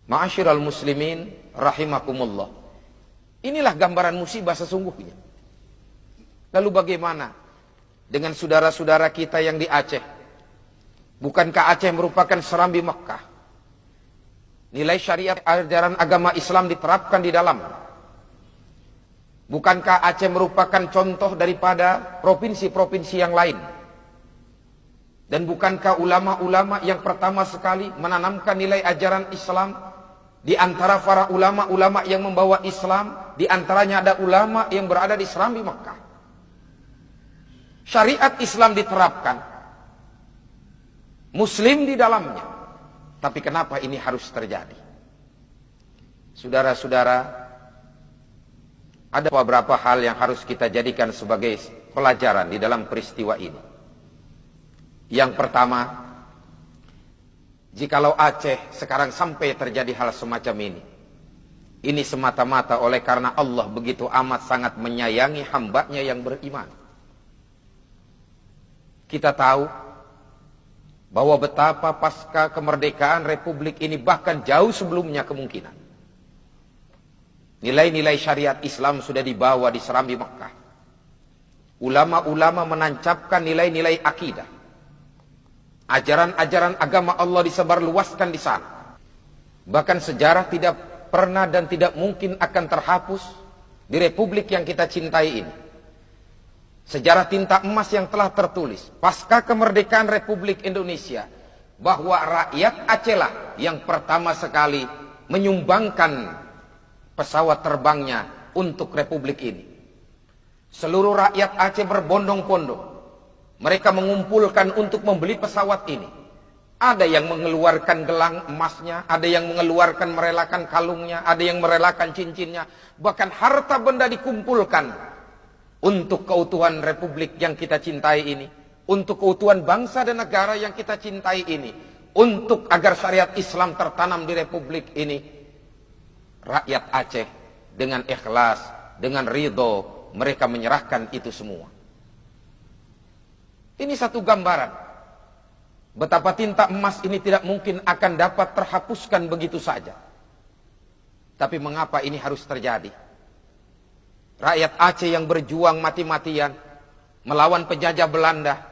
Ma'asyiral muslimin rahimakumullah. Inilah gambaran musibah sesungguhnya. Lalu bagaimana dengan saudara-saudara kita yang di Aceh? Bukankah Aceh merupakan serambi Mekah? Nilai syariat ajaran agama Islam diterapkan di dalam. Bukankah Aceh merupakan contoh daripada provinsi-provinsi yang lain? Dan bukankah ulama-ulama yang pertama sekali menanamkan nilai ajaran Islam? Di antara para ulama-ulama yang membawa Islam, di antaranya ada ulama yang berada di serambi Mekah. Syariat Islam diterapkan, Muslim di dalamnya. Tapi kenapa ini harus terjadi? Saudara-saudara, ada beberapa hal yang harus kita jadikan sebagai pelajaran di dalam peristiwa ini. Yang pertama, jikalau Aceh sekarang sampai terjadi hal semacam ini semata-mata oleh karena Allah begitu amat sangat menyayangi hambanya yang beriman. Kita tahu bahwa betapa pasca kemerdekaan Republik ini bahkan jauh sebelumnya kemungkinan nilai-nilai syariat Islam sudah dibawa di serambi Mekah. Ulama-ulama menancapkan nilai-nilai akidah. Ajaran-ajaran agama Allah disebarluaskan di sana. Bahkan sejarah tidak pernah dan tidak mungkin akan terhapus di Republik yang kita cintai ini. Sejarah tinta emas yang telah tertulis pasca kemerdekaan Republik Indonesia, bahwa rakyat Aceh lah yang pertama sekali menyumbangkan pesawat terbangnya untuk Republik ini. Seluruh rakyat Aceh berbondong-bondong. Mereka mengumpulkan untuk membeli pesawat ini. Ada yang mengeluarkan gelang emasnya, ada yang mengeluarkan merelakan kalungnya, ada yang merelakan cincinnya. Bahkan harta benda dikumpulkan untuk keutuhan Republik yang kita cintai ini, untuk keutuhan bangsa dan negara yang kita cintai ini, untuk agar syariat Islam tertanam di Republik ini. Rakyat Aceh dengan ikhlas, dengan ridho, mereka menyerahkan itu semua. Ini satu gambaran betapa tinta emas ini tidak mungkin akan dapat terhapuskan begitu saja. Tapi mengapa ini harus terjadi? Rakyat Aceh yang berjuang mati-matian melawan penjajah Belanda.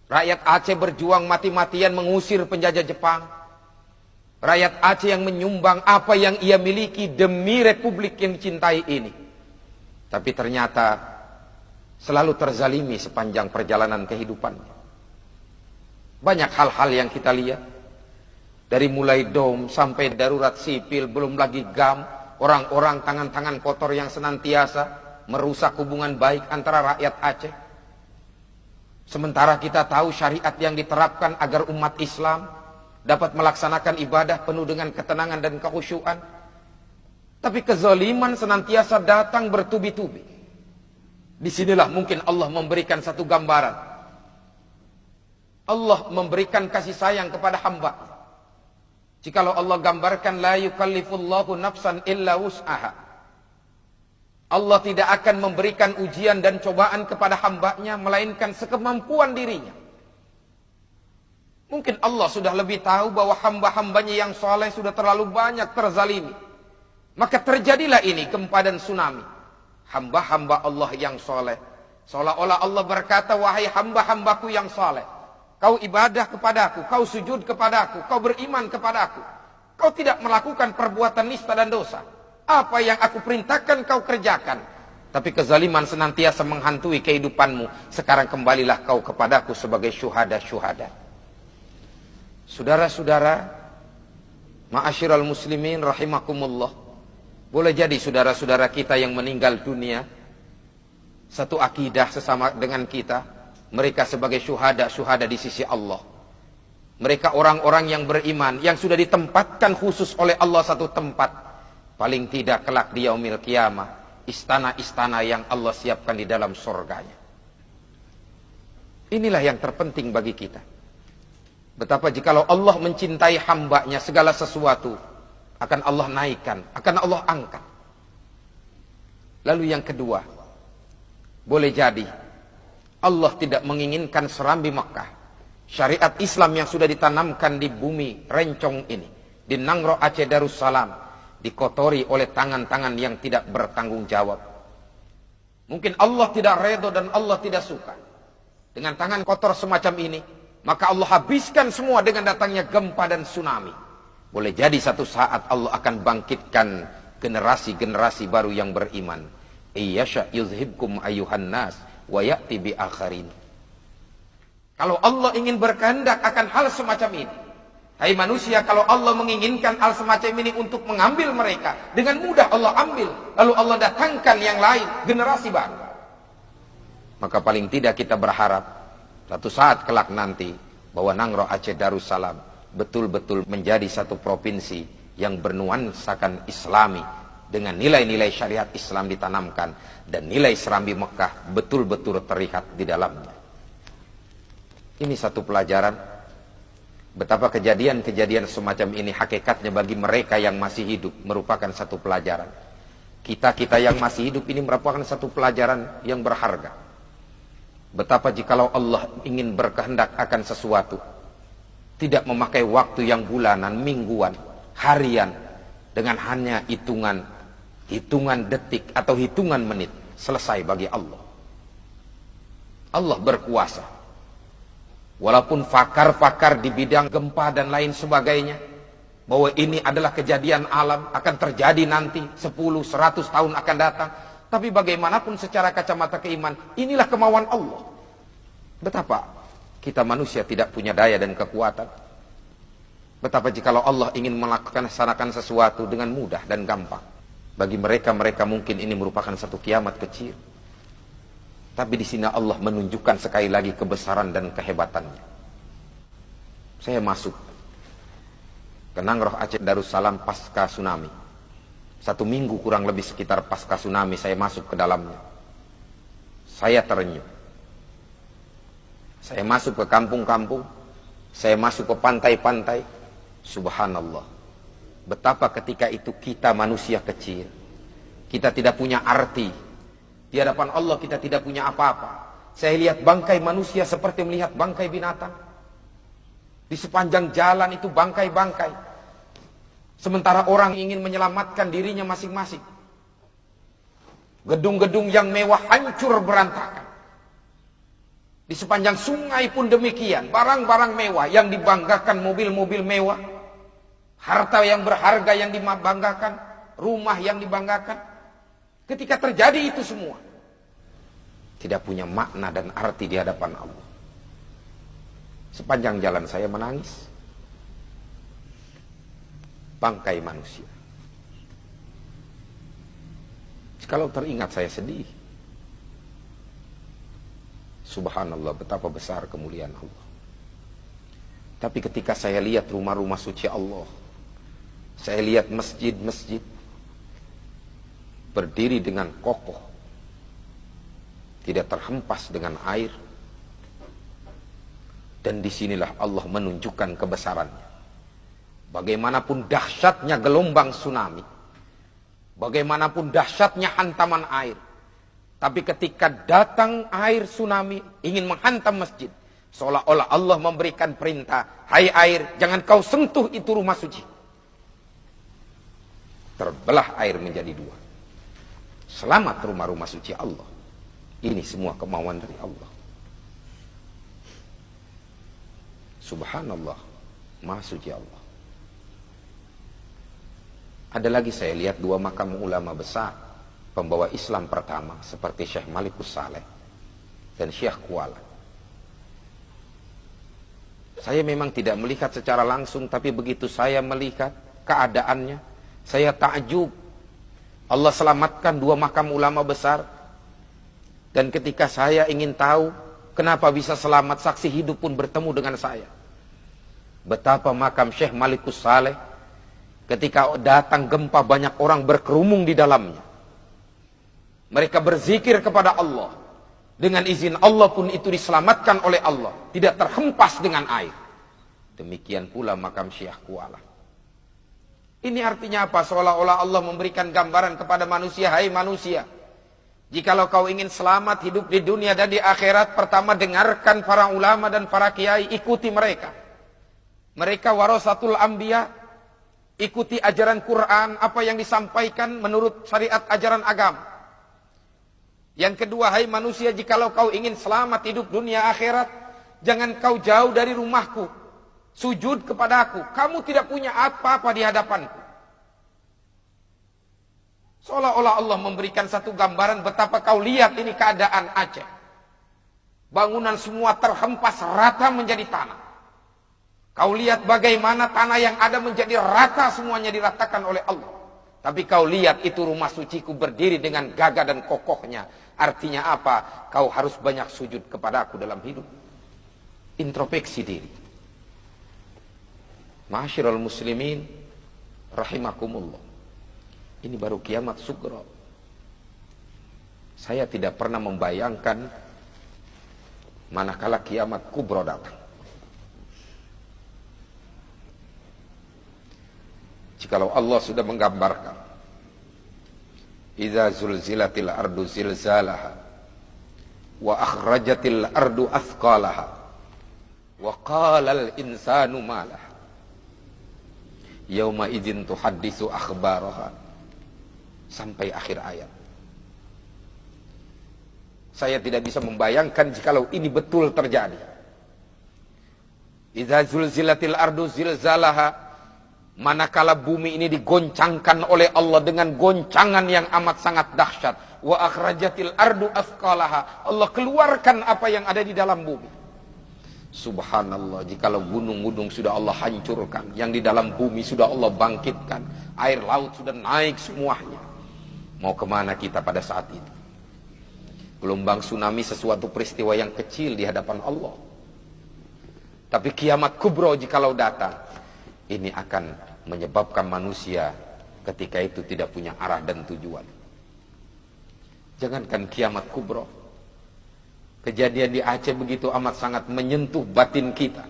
Rakyat Aceh berjuang mati-matian mengusir penjajah Jepang. Rakyat Aceh yang menyumbang apa yang ia miliki demi Republik yang dicintai ini. Tapi ternyata selalu terzalimi sepanjang perjalanan kehidupannya. Banyak hal-hal yang kita lihat. Dari mulai DOM sampai darurat sipil, belum lagi GAM. Orang-orang tangan-tangan kotor yang senantiasa merusak hubungan baik antara rakyat Aceh. Sementara kita tahu syariat yang diterapkan agar umat Islam dapat melaksanakan ibadah penuh dengan ketenangan dan kekhusyuan. Tapi kezaliman senantiasa datang bertubi-tubi. Disinilah mungkin Allah memberikan satu gambaran. Allah memberikan kasih sayang kepada hamba. Jikalau Allah gambarkan la yukallifullahu nafsan illa wus'aha. Allah tidak akan memberikan ujian dan cobaan kepada hambanya melainkan sekemampuan dirinya. Mungkin Allah sudah lebih tahu bahwa hamba-hambanya yang soleh sudah terlalu banyak terzalimi. Maka terjadilah ini gempa dan tsunami. Hamba-hamba Allah yang soleh, seolah-olah Allah berkata, wahai hamba-hambaku yang soleh, kau ibadah kepadaku, kau sujud kepadaku, kau beriman kepadaku, kau tidak melakukan perbuatan nista dan dosa. Apa yang aku perintahkan kau kerjakan. Tapi kezaliman senantiasa menghantui kehidupanmu. Sekarang kembalilah kau kepadaku sebagai syuhada-syuhada. Saudara-saudara, ma'asyiral muslimin rahimakumullah. Boleh jadi saudara-saudara kita yang meninggal dunia satu akidah sesama dengan kita. Mereka sebagai syuhada-syuhada di sisi Allah. Mereka orang-orang yang beriman, yang sudah ditempatkan khusus oleh Allah satu tempat. Paling tidak kelak di yaumil qiyamah, istana-istana yang Allah siapkan di dalam surganya. Inilah yang terpenting bagi kita. Betapa jikalau Allah mencintai hambanya, segala sesuatu akan Allah naikkan, akan Allah angkat. Lalu yang kedua, boleh jadi Allah tidak menginginkan serambi Mekah, syariat Islam yang sudah ditanamkan di bumi rencong ini, di Nangro Aceh Darussalam dikotori oleh tangan-tangan yang tidak bertanggung jawab. Mungkin Allah tidak redho dan Allah tidak suka dengan tangan kotor semacam ini, maka Allah habiskan semua dengan datangnya gempa dan tsunami. Boleh jadi satu saat Allah akan bangkitkan generasi-generasi baru yang beriman. Iyasha yuzhibkum ayuhan nas wa ya'ti bi akharin. Kalau Allah ingin berkehendak akan hal semacam ini, hai manusia, kalau Allah menginginkan hal semacam ini untuk mengambil mereka, dengan mudah Allah ambil, lalu Allah datangkan yang lain, generasi baru. Maka paling tidak kita berharap satu saat kelak nanti bahwa Nangro Aceh Darussalam betul-betul menjadi satu provinsi yang bernuansakan Islami, dengan nilai-nilai syariat Islam ditanamkan dan nilai Serambi Mekah betul-betul terlihat di dalamnya. Ini satu pelajaran betapa kejadian-kejadian semacam ini hakikatnya bagi mereka yang masih hidup merupakan satu pelajaran. Kita yang masih hidup ini merupakan satu pelajaran yang berharga. Betapa jikalau Allah ingin berkehendak akan sesuatu, tidak memakai waktu yang bulanan, mingguan, harian, dengan hanya hitungan detik atau hitungan menit selesai bagi Allah. Allah berkuasa. Walaupun pakar-pakar di bidang gempa dan lain sebagainya, bahwa ini adalah kejadian alam, akan terjadi nanti 10-100 tahun akan datang. Tapi bagaimanapun secara kacamata keimanan, inilah kemauan Allah. Betapa kita manusia tidak punya daya dan kekuatan. Betapa jikalau Allah ingin melaksanakan sesuatu dengan mudah dan gampang. Bagi mereka mungkin ini merupakan satu kiamat kecil. Tapi di sini Allah menunjukkan sekali lagi kebesaran dan kehebatannya. Saya masuk ke Nangro Aceh Darussalam pasca tsunami. 1 minggu kurang lebih sekitar pasca tsunami saya masuk ke dalamnya. Saya terenyuh. Saya masuk ke kampung-kampung, saya masuk ke pantai-pantai. Subhanallah. Betapa ketika itu kita manusia kecil. Kita tidak punya arti. Di hadapan Allah kita tidak punya apa-apa. Saya lihat bangkai manusia seperti melihat bangkai binatang. Di sepanjang jalan itu bangkai-bangkai. Sementara orang ingin menyelamatkan dirinya masing-masing. Gedung-gedung yang mewah hancur berantakan. Di sepanjang sungai pun demikian. Barang-barang mewah yang dibanggakan, mobil-mobil mewah. Harta yang berharga yang dibanggakan. Rumah yang dibanggakan. Ketika terjadi itu semua, tidak punya makna dan arti di hadapan Allah. Sepanjang jalan saya menangis. Bangkai manusia. Kalau teringat saya sedih. Subhanallah, betapa besar kemuliaan Allah. Tapi ketika saya lihat rumah-rumah suci Allah, saya lihat masjid-masjid berdiri dengan kokoh, tidak terhempas dengan air, dan disinilah Allah menunjukkan kebesarannya. Bagaimanapun dahsyatnya gelombang tsunami, bagaimanapun dahsyatnya hantaman air, tapi ketika datang air tsunami ingin menghantam masjid, seolah-olah Allah memberikan perintah, hai air, jangan kau sentuh itu rumah suci. Terbelah air menjadi 2. Selamat rumah-rumah suci Allah. Ini semua kemauan dari Allah. Subhanallah, Maha Suci Allah. Ada lagi saya lihat 2 makam ulama besar, pembawa Islam pertama, seperti Syekh Malikus Saleh dan Syekh Kuala. Saya memang tidak melihat secara langsung, tapi begitu saya melihat keadaannya, saya takjub. Allah selamatkan 2 makam ulama besar. Dan ketika saya ingin tahu kenapa bisa selamat, saksi hidup pun bertemu dengan saya. Betapa makam Syekh Malikus Saleh, ketika datang gempa banyak orang berkerumung di dalamnya. Mereka berzikir kepada Allah. Dengan izin Allah pun itu diselamatkan oleh Allah, tidak terhempas dengan air. Demikian pula makam Syekh Kuala. Ini artinya apa? Seolah-olah Allah memberikan gambaran kepada manusia, hai manusia, jikalau kau ingin selamat hidup di dunia dan di akhirat, pertama dengarkan para ulama dan para kiai, ikuti mereka. Mereka warasatul anbiya, Ikuti ajaran Quran, apa yang disampaikan menurut syariat ajaran agama. Yang kedua, hai manusia, jikalau kau ingin selamat hidup dunia akhirat, jangan kau jauh dari rumahku. Sujud kepadaku. Kamu tidak punya apa-apa di hadapanku. Seolah-olah Allah memberikan satu gambaran betapa kau lihat ini keadaan Aceh. Bangunan semua terhempas rata menjadi tanah. Kau lihat bagaimana tanah yang ada menjadi rata, semuanya diratakan oleh Allah. Tapi kau lihat itu rumah suciku berdiri dengan gagah dan kokohnya. Artinya apa? Kau harus banyak sujud kepadaku dalam hidup. Introspeksi diri. Ma'asyiral muslimin rahimakumullah. Ini baru kiamat sugra. Saya tidak pernah membayangkan manakala kiamat kubro datang. Jikalau Allah sudah menggambarkan, idza zulzilatil ardu zilzalaha wa akhrajatil ardu athqalaha wa qalal insanu ma laha yauma idzin tuhaddisu akhbaraha, sampai akhir ayat. Saya tidak bisa membayangkan jikalau ini betul terjadi. Idza zulzilatil ardu zilzalaha, manakala bumi ini digoncangkan oleh Allah dengan goncangan yang amat sangat dahsyat. Wa akhrajatil ardu athqalaha, Allah keluarkan apa yang ada di dalam bumi. Subhanallah, jikalau gunung-gunung sudah Allah hancurkan, yang di dalam bumi sudah Allah bangkitkan, air laut sudah naik semuanya, mau kemana kita pada saat itu? Gelombang tsunami sesuatu peristiwa yang kecil di hadapan Allah. Tapi kiamat kubro jikalau datang, ini akan menyebabkan manusia ketika itu tidak punya arah dan tujuan. Jangankan kiamat kubro, kejadian di Aceh begitu amat sangat menyentuh batin kita.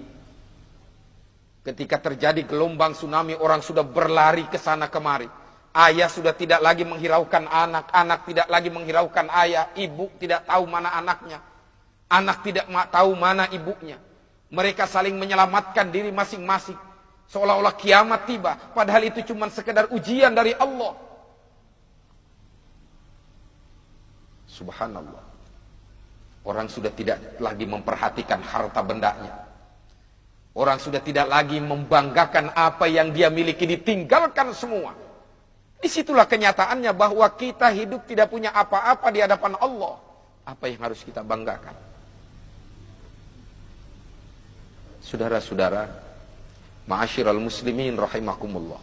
Ketika terjadi gelombang tsunami, orang sudah berlari ke sana kemari. Ayah sudah tidak lagi menghiraukan anak, anak tidak lagi menghiraukan ayah, ibu tidak tahu mana anaknya, anak tidak tahu mana ibunya. Mereka saling menyelamatkan diri masing-masing. Seolah-olah kiamat tiba, padahal itu cuma sekedar ujian dari Allah. Subhanallah. Orang sudah tidak lagi memperhatikan harta bendanya. Orang sudah tidak lagi membanggakan apa yang dia miliki, ditinggalkan semua. Disitulah kenyataannya bahwa kita hidup tidak punya apa-apa di hadapan Allah. Apa yang harus kita banggakan? Saudara-saudara, ma'asyiral muslimin rahimakumullah.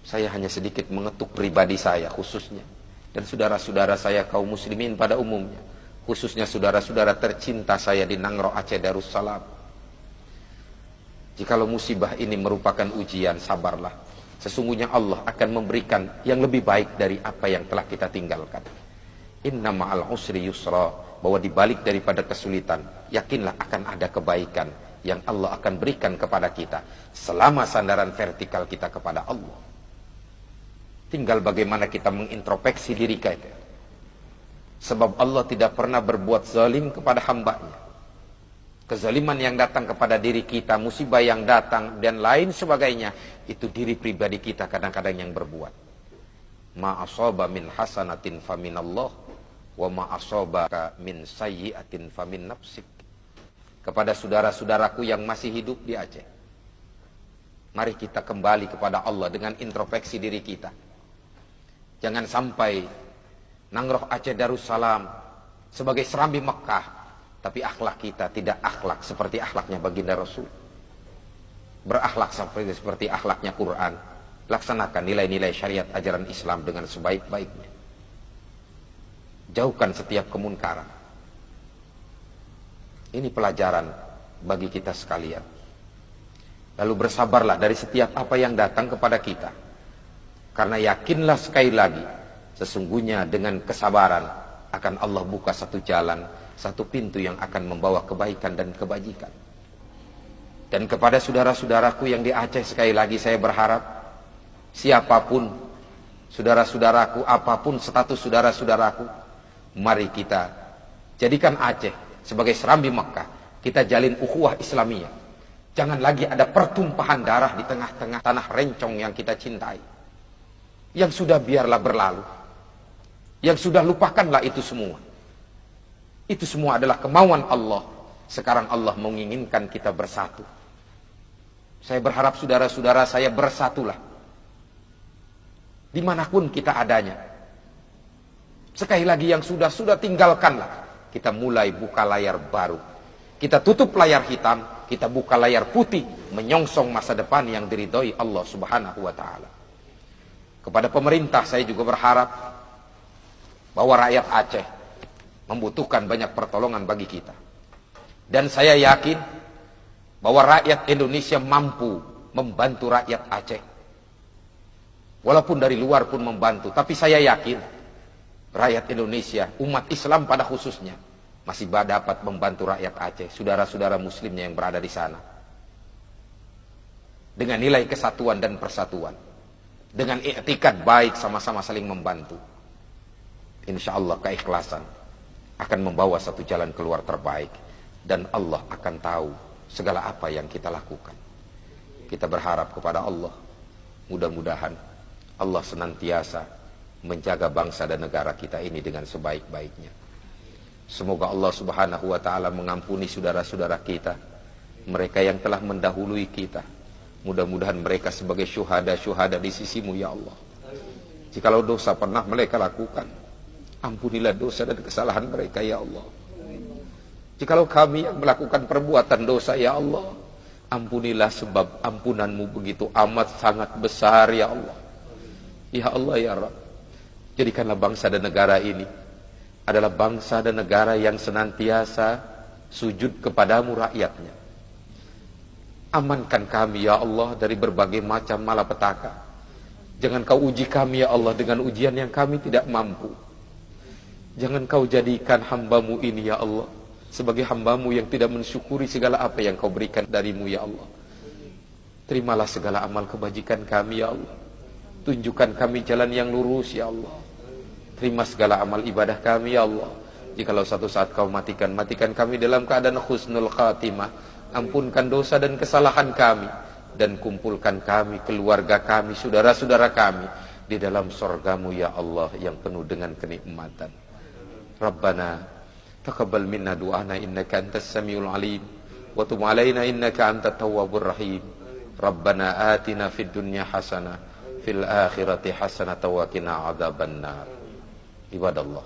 Saya hanya sedikit mengetuk pribadi saya khususnya, dan saudara-saudara saya kaum muslimin pada umumnya, khususnya saudara-saudara tercinta saya di Nangro Aceh Darussalam. Jikalau musibah ini merupakan ujian, sabarlah. Sesungguhnya Allah akan memberikan yang lebih baik dari apa yang telah kita tinggalkan. Inna ma'al usri yusra, bahwa dibalik daripada kesulitan, yakinlah akan ada kebaikan yang Allah akan berikan kepada kita selama sandaran vertikal kita kepada Allah. Tinggal bagaimana kita mengintrospeksi diri kita. Sebab Allah tidak pernah berbuat zalim kepada hambanya. Kezaliman yang datang kepada diri kita, musibah yang datang dan lain sebagainya, itu diri pribadi kita kadang-kadang yang berbuat. Ma asaba min hasanatin faminallah wa ma asabaka min sayyi'atin famin nafsik. Kepada saudara-saudaraku yang masih hidup di Aceh, mari kita kembali kepada Allah dengan introspeksi diri kita. Jangan sampai Nangro Aceh Darussalam sebagai serambi Mekah, tapi akhlak kita tidak akhlak seperti akhlaknya baginda Rasul. Berakhlak seperti akhlaknya Quran. Laksanakan nilai-nilai syariat ajaran Islam dengan sebaik-baiknya. Jauhkan setiap kemunkaran. Ini pelajaran bagi kita sekalian. Lalu bersabarlah dari setiap apa yang datang kepada kita. Karena yakinlah sekali lagi, sesungguhnya dengan kesabaran akan Allah buka satu jalan, satu pintu yang akan membawa kebaikan dan kebajikan. Dan kepada saudara-saudaraku yang di Aceh, sekali lagi saya berharap, siapapun saudara-saudaraku, apapun status saudara-saudaraku, mari kita jadikan Aceh sebagai serambi Makkah. Kita jalin ukhuwah Islamiyah. Jangan lagi ada pertumpahan darah di tengah-tengah tanah rencong yang kita cintai. Yang sudah biarlah berlalu. Yang sudah lupakanlah itu semua. Itu semua adalah kemauan Allah. Sekarang Allah menginginkan kita bersatu. Saya berharap saudara-saudara saya bersatulah. Dimanapun kita adanya. Sekali lagi yang sudah tinggalkanlah. Kita mulai buka layar baru. Kita tutup layar hitam, kita buka layar putih, menyongsong masa depan yang diridhoi Allah Subhanahu wa taala. Kepada pemerintah saya juga berharap bahwa rakyat Aceh membutuhkan banyak pertolongan bagi kita. Dan saya yakin bahwa rakyat Indonesia mampu membantu rakyat Aceh. Walaupun dari luar pun membantu, tapi saya yakin rakyat Indonesia, umat Islam pada khususnya, masih dapat membantu rakyat Aceh, saudara-saudara muslimnya yang berada di sana. Dengan nilai kesatuan dan persatuan. Dengan i'tikad baik, sama-sama saling membantu. Insya Allah keikhlasan akan membawa satu jalan keluar terbaik. Dan Allah akan tahu segala apa yang kita lakukan. Kita berharap kepada Allah, mudah-mudahan Allah senantiasa menjaga bangsa dan negara kita ini dengan sebaik-baiknya. Semoga Allah Subhanahu wa taala mengampuni saudara-saudara kita, mereka yang telah mendahului kita. Mudah-mudahan mereka sebagai syuhada di sisimu ya Allah. Jikalau dosa pernah mereka lakukan, ampunilah dosa dan kesalahan mereka ya Allah. Jikalau kami yang melakukan perbuatan dosa ya Allah, ampunilah sebab ampunanmu begitu amat sangat besar ya Allah. Ya Allah ya Rabb, jadikanlah bangsa dan negara ini adalah bangsa dan negara yang senantiasa sujud kepadamu rakyatnya. Amankan kami ya Allah dari berbagai macam malapetaka. Jangan kau uji kami ya Allah dengan ujian yang kami tidak mampu. Jangan kau jadikan hambamu ini ya Allah sebagai hambamu yang tidak mensyukuri segala apa yang kau berikan darimu ya Allah. Terimalah segala amal kebajikan kami ya Allah. Tunjukkan kami jalan yang lurus ya Allah. Terima segala amal ibadah kami ya Allah. Jikalau satu saat kau matikan kami dalam keadaan husnul khatimah. Ampunkan dosa dan kesalahan kami. Dan kumpulkan kami, keluarga kami, saudara-saudara kami di dalam surgamu ya Allah yang penuh dengan kenikmatan. Rabbana taqabbal minna du'ana innaka antas samiul alim wa tub alaina innaka antat tawwabur rahim. Rabbana atina fid dunya hasanah fil akhirati hasanah wa qina adzabannar. Ibadallah,